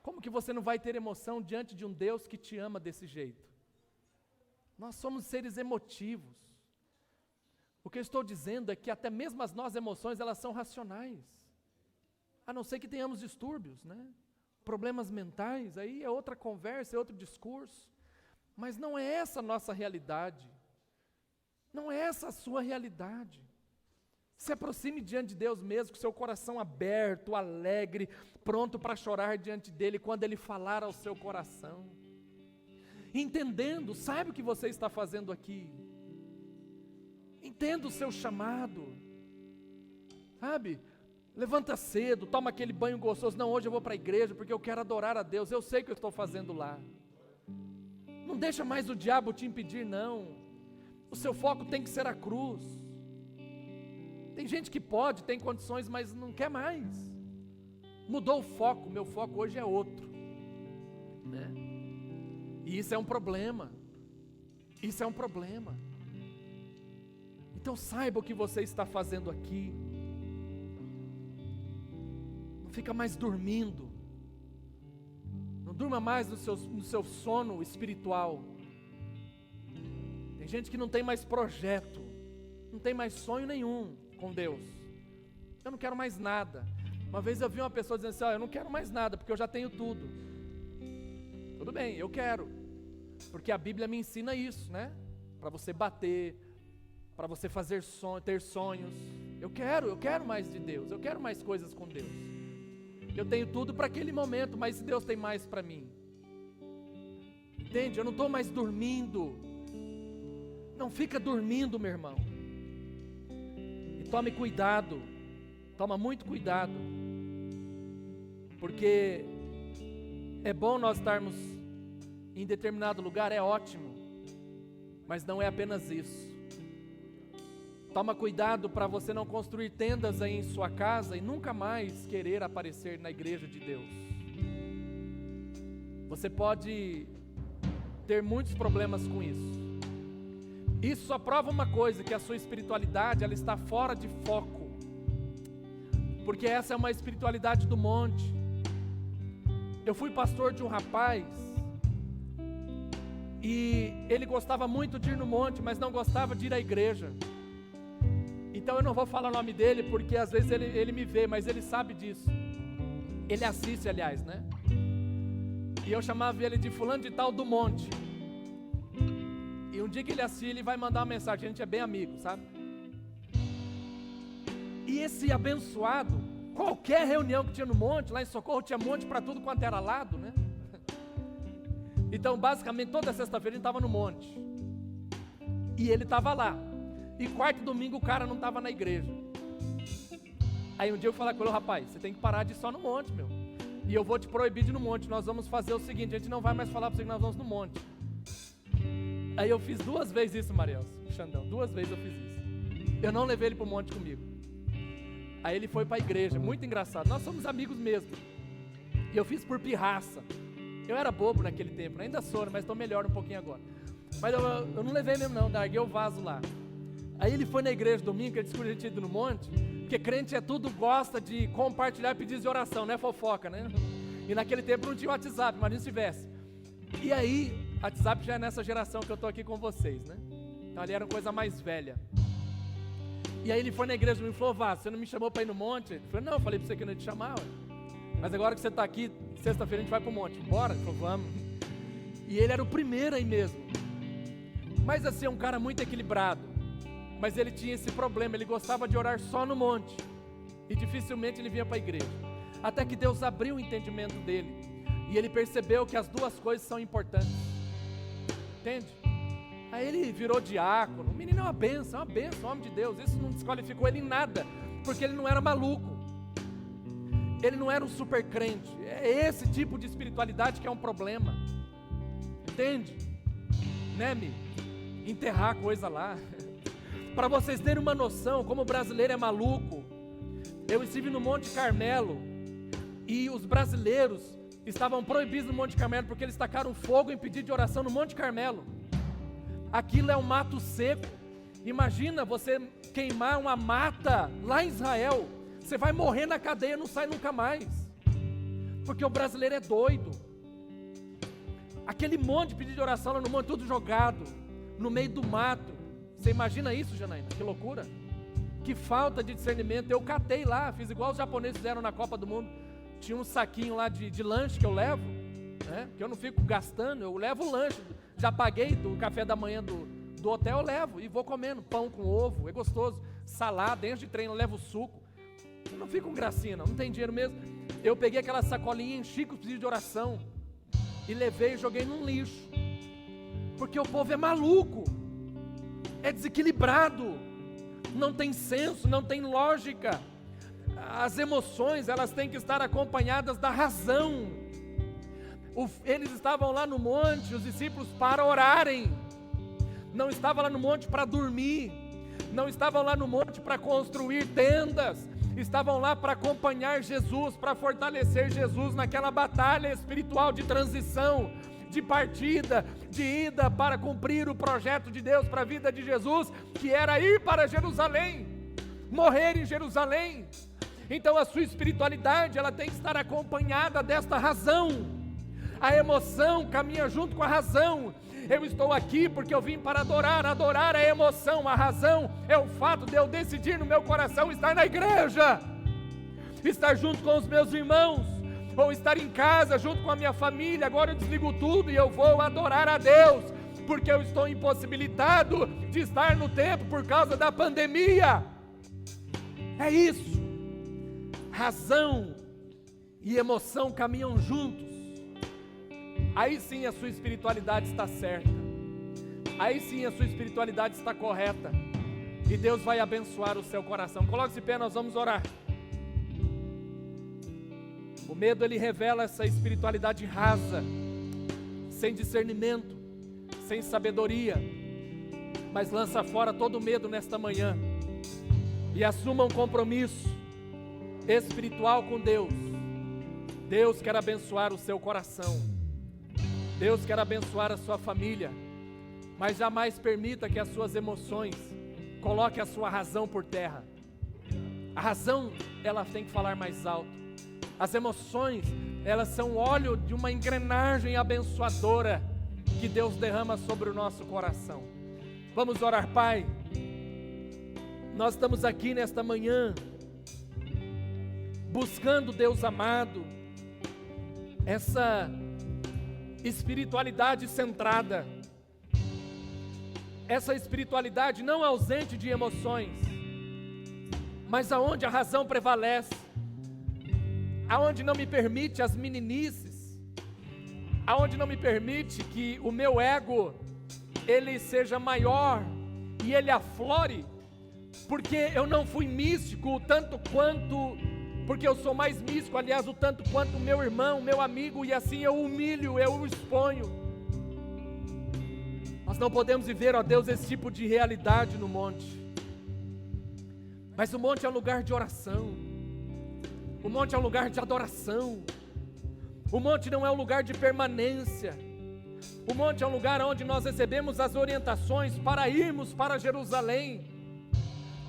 Como que você não vai ter emoção diante de um Deus que te ama desse jeito? Nós somos seres emotivos. O que eu estou dizendo é que até mesmo as nossas emoções, elas são racionais. A não ser que tenhamos distúrbios, né? Problemas mentais, aí é outra conversa, é outro discurso. Mas não é essa a nossa realidade. Não é essa a sua realidade. Se aproxime diante de Deus mesmo, com seu coração aberto, alegre, pronto para chorar diante dEle quando Ele falar ao seu coração. Entendendo, sabe o que você está fazendo aqui. Entenda o seu chamado. Sabe? Levanta cedo, toma aquele banho gostoso. Não, hoje eu vou para a igreja porque eu quero adorar a Deus. Eu sei o que eu estou fazendo lá. Não deixa mais o diabo te impedir, não. O seu foco tem que ser a cruz. Tem gente que pode, tem condições, mas não quer mais. Mudou o foco, meu foco hoje é outro, né? E isso é um problema. Isso é um problema. Então saiba o que você está fazendo aqui. Não fica mais dormindo. Não durma mais no seu sono espiritual. Tem gente que não tem mais projeto, não tem mais sonho nenhum com Deus. Eu não quero mais nada. Uma vez eu vi uma pessoa dizendo assim, eu não quero mais nada, porque eu já tenho tudo. Tudo bem, eu quero. Porque a Bíblia me ensina isso, né? Para você bater, para você ter sonhos. Eu quero mais de Deus, eu quero mais coisas com Deus. Eu tenho tudo para aquele momento, mas Deus tem mais para mim. Entende? Eu não estou mais dormindo. Não fica dormindo, meu irmão. E tome cuidado, toma muito cuidado, porque é bom nós estarmos em determinado lugar, é ótimo, mas não é apenas isso. Toma cuidado para você não construir tendas aí em sua casa e nunca mais querer aparecer na igreja de Deus. Você pode ter muitos problemas com isso. Isso só prova uma coisa, que a sua espiritualidade, ela está fora de foco. Porque essa é uma espiritualidade do monte. Eu fui pastor de um rapaz, e ele gostava muito de ir no monte, mas não gostava de ir à igreja. Então eu não vou falar o nome dele, porque às vezes ele me vê, mas ele sabe disso. Ele assiste, aliás, né? E eu chamava ele de fulano de tal do monte. E um dia que ele assiste, ele vai mandar uma mensagem, a gente é bem amigo, sabe? E esse abençoado, qualquer reunião que tinha no monte, lá em Socorro tinha monte para tudo quanto era lado, né? Então basicamente toda sexta-feira ele estava no monte. E ele estava lá. E quarta e domingo o cara não estava na igreja. Aí um dia eu falei com ele, rapaz, você tem que parar de ir só no monte, meu. E eu vou te proibir de ir no monte. Nós vamos fazer o seguinte, a gente não vai mais falar para você que nós vamos no monte. Aí eu fiz 2 vezes isso, Marielson, Xandão, 2 vezes eu fiz isso. Eu não levei ele para o monte comigo. Aí ele foi para a igreja, muito engraçado. Nós somos amigos mesmo. E eu fiz por pirraça. Eu era bobo naquele tempo, ainda sou, mas estou melhor um pouquinho agora. Mas eu não levei mesmo não, larguei o vaso lá. Aí ele foi na igreja domingo, ele disse que a gente tinha ido no monte, porque crente gosta de compartilhar pedidos de oração, não é fofoca, né? E naquele tempo não tinha WhatsApp, imagina se tivesse. E aí, WhatsApp já é nessa geração que eu estou aqui com vocês, né? Então ali era uma coisa mais velha. E aí ele foi na igreja e falou, Vaz, você não me chamou para ir no monte? Eu falei, não, eu falei para você que eu não ia te chamar, ué. Mas agora que você está aqui, sexta-feira a gente vai para o monte. Bora? Ele falou, vamos. E ele era o primeiro aí mesmo. Mas assim, é um cara muito equilibrado. Mas ele tinha esse problema, ele gostava de orar só no monte. E dificilmente ele vinha para a igreja. Até que Deus abriu o entendimento dele. E ele percebeu que as 2 coisas são importantes. Entende? Aí ele virou diácono. O menino é uma bênção, homem de Deus. Isso não desqualificou ele em nada. Porque ele não era maluco. Ele não era um super crente. É esse tipo de espiritualidade que é um problema. Entende? Né, me? Enterrar coisa lá. Para vocês terem uma noção, como o brasileiro é maluco, eu estive no Monte Carmelo e os brasileiros estavam proibidos no Monte Carmelo porque eles tacaram fogo em pedido de oração no Monte Carmelo. Aquilo é um mato seco. Imagina você queimar uma mata lá em Israel, você vai morrer na cadeia, não sai nunca mais, porque o brasileiro é doido. Aquele monte de pedido de oração lá no monte, tudo jogado, no meio do mato, Você imagina isso, Janaína? Que loucura. Que falta de discernimento. Eu catei lá, fiz igual os japoneses fizeram na Copa do Mundo. Tinha um saquinho lá de lanche que eu levo, né? Que eu não fico gastando, eu levo o lanche. Já paguei do café da manhã do hotel, eu levo e vou comendo pão com ovo, é gostoso. Salada, antes de treino eu levo suco. Eu não fico com gracinha não tem dinheiro mesmo. Eu peguei aquela sacolinha, enchi com pedido de oração e levei e joguei num lixo. Porque o povo é maluco, é desequilibrado, não tem senso, não tem lógica. As emoções, elas têm que estar acompanhadas da razão. Eles estavam lá no monte, os discípulos, para orarem. Não estavam lá no monte para dormir. Não estavam lá no monte para construir tendas. Estavam lá para acompanhar Jesus, para fortalecer Jesus naquela batalha espiritual de transição, de partida, de ida para cumprir o projeto de Deus para a vida de Jesus, que era ir para Jerusalém, morrer em Jerusalém. Então a sua espiritualidade, ela tem que estar acompanhada desta razão. A emoção caminha junto com a razão. Eu estou aqui porque eu vim para adorar. Adorar é emoção, a razão é o fato de eu decidir no meu coração estar na igreja, estar junto com os meus irmãos, ou estar em casa junto com a minha família. Agora eu desligo tudo e eu vou adorar a Deus, porque eu estou impossibilitado de estar no templo por causa da pandemia. É isso. Razão e emoção caminham juntos. Aí sim a sua espiritualidade está certa. Aí sim a sua espiritualidade está correta. E Deus vai abençoar o seu coração. Coloque-se de pé, nós vamos orar. O medo, ele revela essa espiritualidade rasa, sem discernimento, sem sabedoria. Mas lança fora todo o medo nesta manhã e assuma um compromisso espiritual com Deus. Deus quer abençoar o seu coração. Deus quer abençoar a sua família, mas jamais permita que as suas emoções coloquem a sua razão por terra. A razão, ela tem que falar mais alto. As emoções, elas são óleo de uma engrenagem abençoadora que Deus derrama sobre o nosso coração. Vamos orar. Pai, nós estamos aqui nesta manhã, buscando, Deus amado, essa espiritualidade centrada, essa espiritualidade não ausente de emoções, mas aonde a razão prevalece, aonde não me permite as meninices, aonde não me permite que o meu ego, ele seja maior e ele aflore, porque eu não fui místico o tanto quanto, porque eu sou mais místico, aliás, o tanto quanto o meu irmão, meu amigo, e assim eu humilho, eu o exponho. Nós não podemos viver, ó Deus, esse tipo de realidade no monte. Mas o monte é um lugar de oração. O monte é um lugar de adoração. O monte não é um lugar de permanência. O monte é um lugar onde nós recebemos as orientações para irmos para Jerusalém,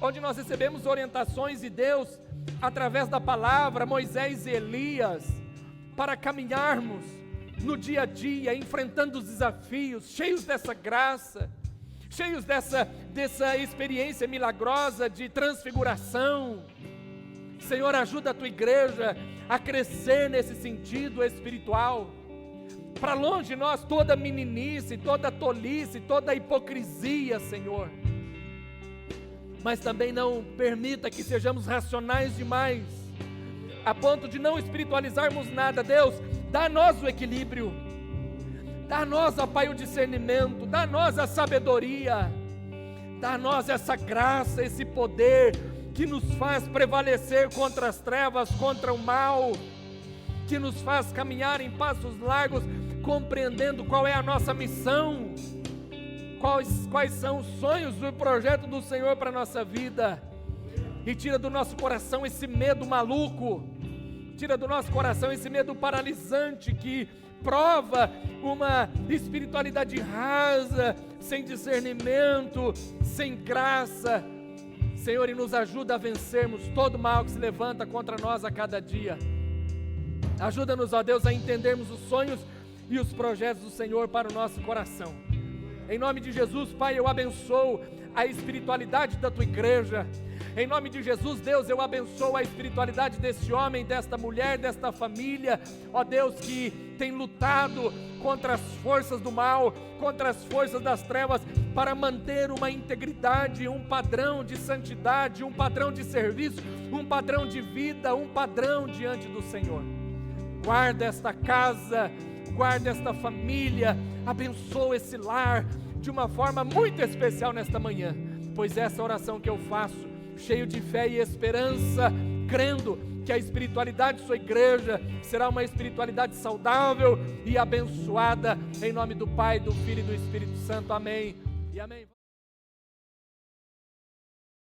onde nós recebemos orientações de Deus através da palavra, Moisés e Elias, para caminharmos no dia a dia, enfrentando os desafios, cheios dessa graça, cheios dessa experiência milagrosa de transfiguração. Senhor, ajuda a tua igreja a crescer nesse sentido espiritual. Para longe de nós toda meninice, toda tolice, toda hipocrisia, Senhor. Mas também não permita que sejamos racionais demais, a ponto de não espiritualizarmos nada. Deus, dá a nós o equilíbrio, dá a nós, ó Pai, o discernimento, dá a nós a sabedoria, dá a nós essa graça, esse poder que nos faz prevalecer contra as trevas, contra o mal, que nos faz caminhar em passos largos, compreendendo qual é a nossa missão, quais são os sonhos do projeto do Senhor para a nossa vida. E tira do nosso coração esse medo maluco, tira do nosso coração esse medo paralisante que prova uma espiritualidade rasa, sem discernimento, sem graça. Senhor, e nos ajuda a vencermos todo mal que se levanta contra nós a cada dia. Ajuda-nos, ó Deus, a entendermos os sonhos e os projetos do Senhor para o nosso coração. Em nome de Jesus, Pai, eu abençoo a espiritualidade da tua igreja. Em nome de Jesus, Deus, eu abençoo a espiritualidade desse homem, desta mulher, desta família, ó Deus, que tem lutado contra as forças do mal, contra as forças das trevas, para manter uma integridade, um padrão de santidade, um padrão de serviço, um padrão de vida, um padrão diante do Senhor. Guarda esta casa, guarda esta família, abençoa esse lar de uma forma muito especial nesta manhã, pois essa oração que eu faço, cheio de fé e esperança, crendo que a espiritualidade de sua igreja será uma espiritualidade saudável e abençoada, em nome do Pai, do Filho e do Espírito Santo, amém e amém.